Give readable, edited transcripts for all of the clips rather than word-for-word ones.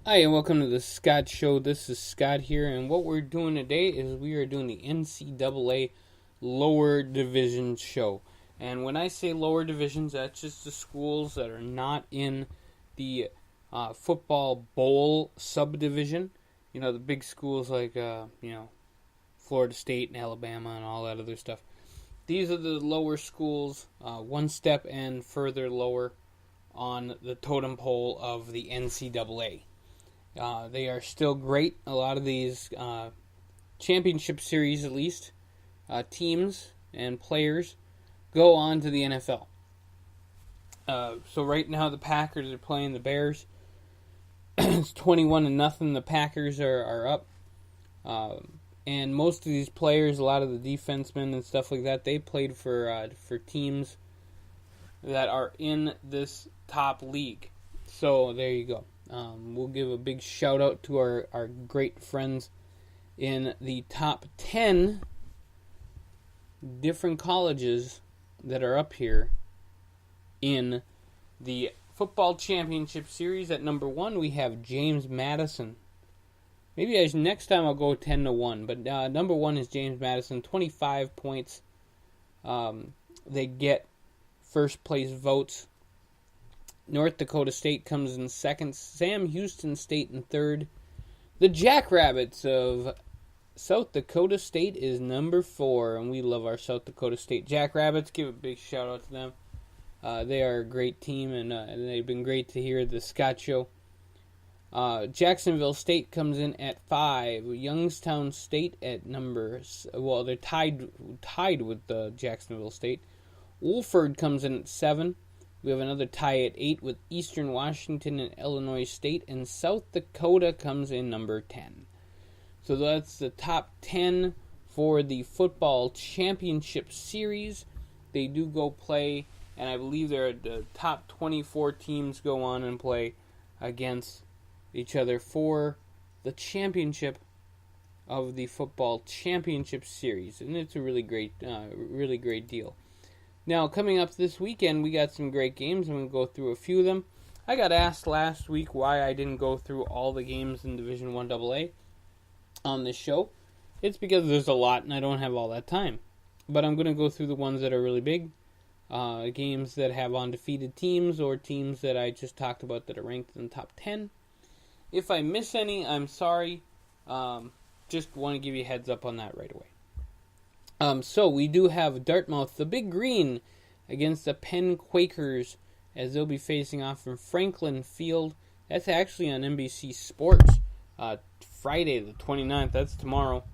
Hi, and welcome to the Scott Show. This is Scott here, and what we're doing today is we are doing the NCAA Lower Division Show. And when I say lower divisions, that's just the schools that are not in the football bowl subdivision. You know, the big schools like, Florida State and Alabama and all that other stuff. These are the lower schools, one step and further lower on the totem pole of the NCAA. They are still great. A lot of these championship series, at least, teams and players go on to the NFL. So right now the Packers are playing the Bears. It's 21-0. The Packers are up. And most of these players, a lot of the defensemen and stuff like that, they played for teams that are in this top league. So there you go. We'll give a big shout out to our great friends in the top 10 different colleges that are up here in the football championship series. At number 1, we have James Madison. Maybe next time I'll go 10-1, but number 1 is James Madison, 25 points. They get first place votes. North Dakota State comes in second. Sam Houston State in third. The Jackrabbits of South Dakota State is number 4, and we love our South Dakota State Jackrabbits. Give a big shout out to them. They are a great team, and they've been great to hear the Scott Show. Jacksonville State comes in at 5. Youngstown State at they're tied with Jacksonville State. Woolford comes in at 7. We have another tie at 8 with Eastern Washington and Illinois State, and South Dakota comes in number 10. So that's the top 10 for the football championship series. They do go play, and I believe the top 24 teams go on and play against each other for the championship of the football championship series, and it's a really great deal. Now, coming up this weekend, we got some great games. I'm going to go through a few of them. I got asked last week why I didn't go through all the games in Division 1 AA on this show. It's because there's a lot and I don't have all that time. But I'm going to go through the ones that are really big, games that have undefeated teams or teams that I just talked about that are ranked in the top 10. If I miss any, I'm sorry. Just want to give you a heads up on that right away. So we do have Dartmouth, the Big Green, against the Penn Quakers, as they'll be facing off from Franklin Field. That's actually on NBC Sports, Friday the 29th. That's tomorrow.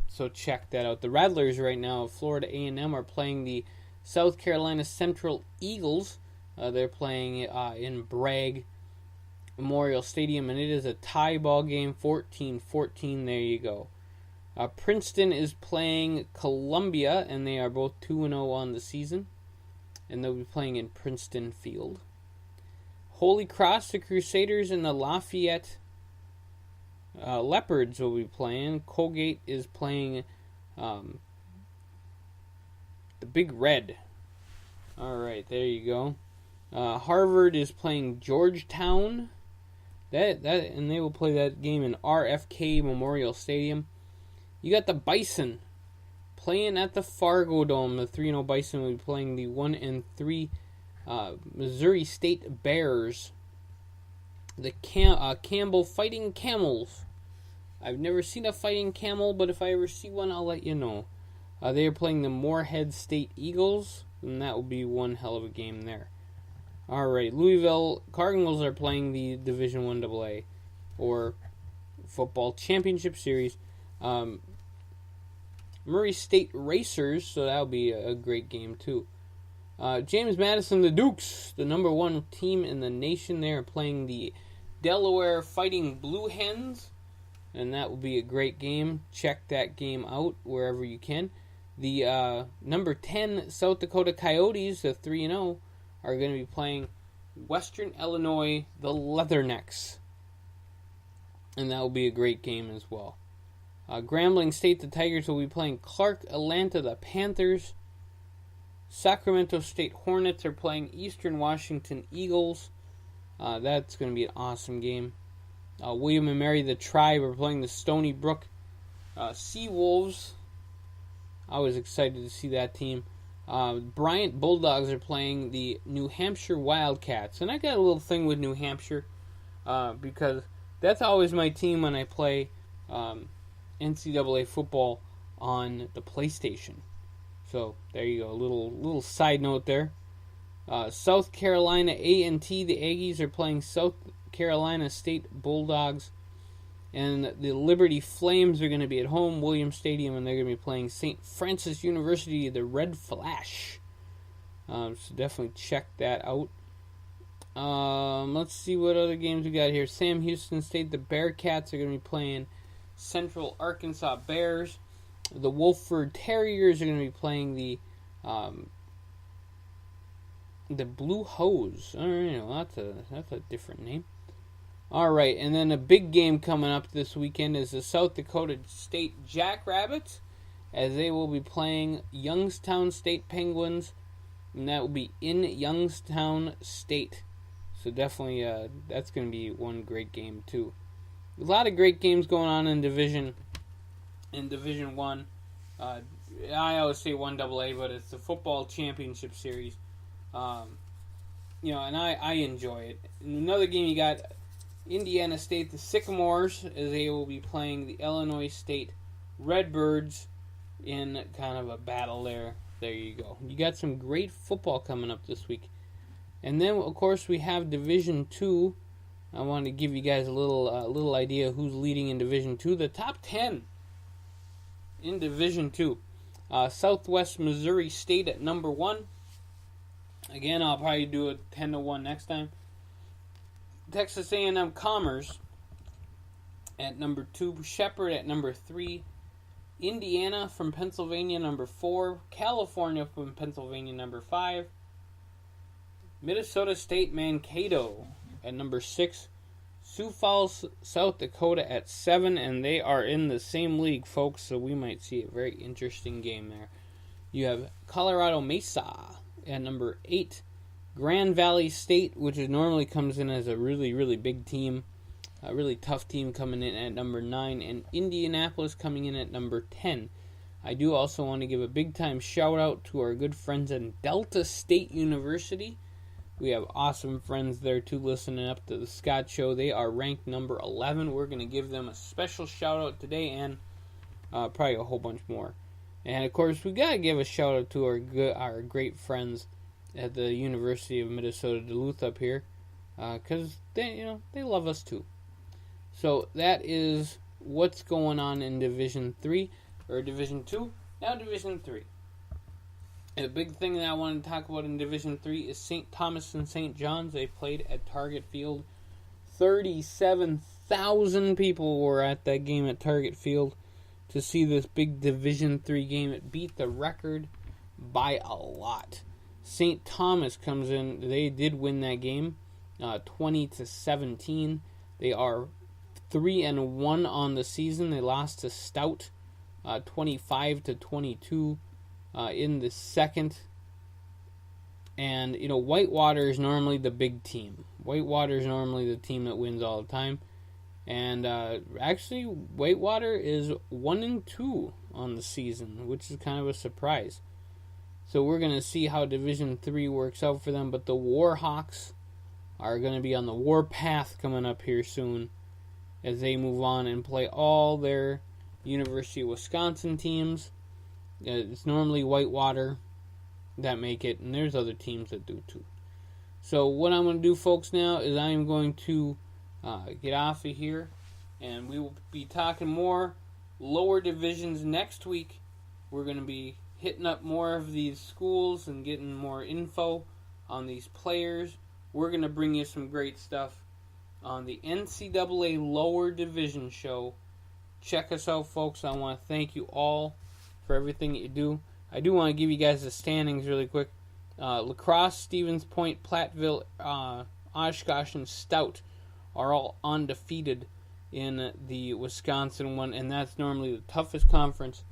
So check that out. The Rattlers right now, Florida A&M, are playing the South Carolina Central Eagles. They're playing in Bragg Memorial Stadium, and it is a tie ball game, 14-14. There you go. Princeton is playing Columbia, and they are both 2-0 on the season, and they'll be playing in Princeton Field. Holy Cross, the Crusaders, and the Lafayette Leopards will be playing. Colgate is playing the Big Red. All right, there you go. Harvard is playing Georgetown. And they will play that game in RFK Memorial Stadium. You got the Bison playing at the Fargo Dome. The 3-0 Bison will be playing the 1-3 Missouri State Bears. The Campbell Fighting Camels. I've never seen a fighting camel, but if I ever see one, I'll let you know. They are playing the Morehead State Eagles, and that will be one hell of a game there. All right, Louisville Cardinals are playing the Division 1 AA, or Football Championship Series. Murray State Racers, so that'll be a great game too. James Madison, the Dukes, the number 1 team in the nation, they are playing the Delaware Fighting Blue Hens, and that will be a great game. Check that game out wherever you can. The number 10 South Dakota Coyotes, the 3-0, are going to be playing Western Illinois, the Leathernecks, and that will be a great game as well. Grambling State, the Tigers, will be playing Clark Atlanta, the Panthers. Sacramento State Hornets are playing Eastern Washington Eagles. That's going to be an awesome game. William and Mary, the Tribe, are playing the Stony Brook Sea Wolves. I was excited to see that team. Bryant Bulldogs are playing the New Hampshire Wildcats. And I got a little thing with New Hampshire because that's always my team when I play NCAA football on the PlayStation. So there you go, a little side note there. South Carolina A&T, the Aggies are playing South Carolina State Bulldogs. And the Liberty Flames are going to be at home, Williams Stadium, and they're going to be playing St. Francis University, the Red Flash. So definitely check that out. Let's see what other games we got here. Sam Houston State, the Bearcats are going to be playing Central Arkansas Bears. The Wolford Terriers are going to be playing the Blue Hose. I don't know, that's a different name. All right, and then a big game coming up this weekend is the South Dakota State Jackrabbits, as they will be playing Youngstown State Penguins, and that will be in Youngstown State. So definitely, that's going to be one great game too. A lot of great games going on in Division 1. I always say 1AA, but it's the football championship series. And I enjoy it. And another game you got. Indiana State, the Sycamores, as they will be playing the Illinois State Redbirds in kind of a battle there. There you go. You got some great football coming up this week. And then, of course, we have Division 2. I want to give you guys a little idea who's leading in Division 2. The top 10 in Division 2. Southwest Missouri State at number 1. Again, I'll probably do a 10-1 next time. Texas A&M Commerce at number 2, Shepherd at number 3, Indiana from Pennsylvania number 4, California from Pennsylvania number 5, Minnesota State Mankato at number 6, Sioux Falls, South Dakota at 7, and they are in the same league, folks, so we might see a very interesting game there. You have Colorado Mesa at number 8, Grand Valley State, which normally comes in as a really, really big team, a really tough team, coming in at number 9, and Indianapolis coming in at number 10. I do also want to give a big-time shout-out to our good friends at Delta State University. We have awesome friends there, too, listening up to the Scott Show. They are ranked number 11. We're going to give them a special shout-out today, and probably a whole bunch more. And, of course, we got to give a shout-out to our great friends at the University of Minnesota Duluth up here, because they love us too. So that is what's going on in Division 3 or Division 2. Now Division 3. And the big thing that I want to talk about in Division 3 is St. Thomas and St. John's. They played at Target Field. 37,000 people were at that game at Target Field to see this big Division 3 game. It beat the record by a lot. St. Thomas comes in. They did win that game, 20-17. They are 3-1 on the season. They lost to Stout, 25-22 in the second. And Whitewater is normally the big team. Whitewater is normally the team that wins all the time. And actually, Whitewater is 1-2 on the season, which is kind of a surprise. So we're going to see how Division 3 works out for them. But the Warhawks are going to be on the warpath coming up here soon as they move on and play all their University of Wisconsin teams. It's normally Whitewater that make it, and there's other teams that do too. So what I'm going to do, folks, now is I'm going to get off of here, and we will be talking more lower divisions next week. We're going to be hitting up more of these schools and getting more info on these players. We're going to bring you some great stuff on the NCAA Lower Division Show. Check us out, folks. I want to thank you all for everything that you do. I do want to give you guys the standings really quick. La Crosse, Stevens Point, Platteville, Oshkosh, and Stout are all undefeated in the Wisconsin one, and that's normally the toughest conference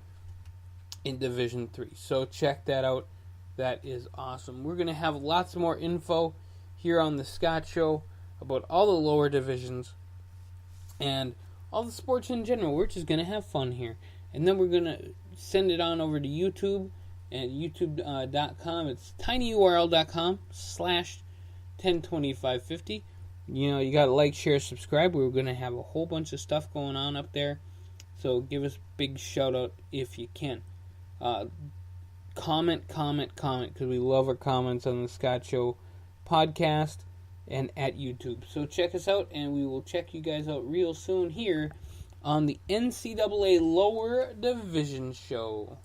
in Division 3. So check that out. That is awesome. We're going to have lots more info here on the Scott Show about all the lower divisions and all the sports in general. We're just going to have fun here. And then we're going to send it on over to YouTube and youtube.com. It's tinyurl.com/102550. You got to like, share, subscribe. We're going to have a whole bunch of stuff going on up there. So give us a big shout out if you can. Comment, because we love our comments on the Scott Show podcast and at YouTube. So check us out, and we will check you guys out real soon here on the NCAA Lower Division Show.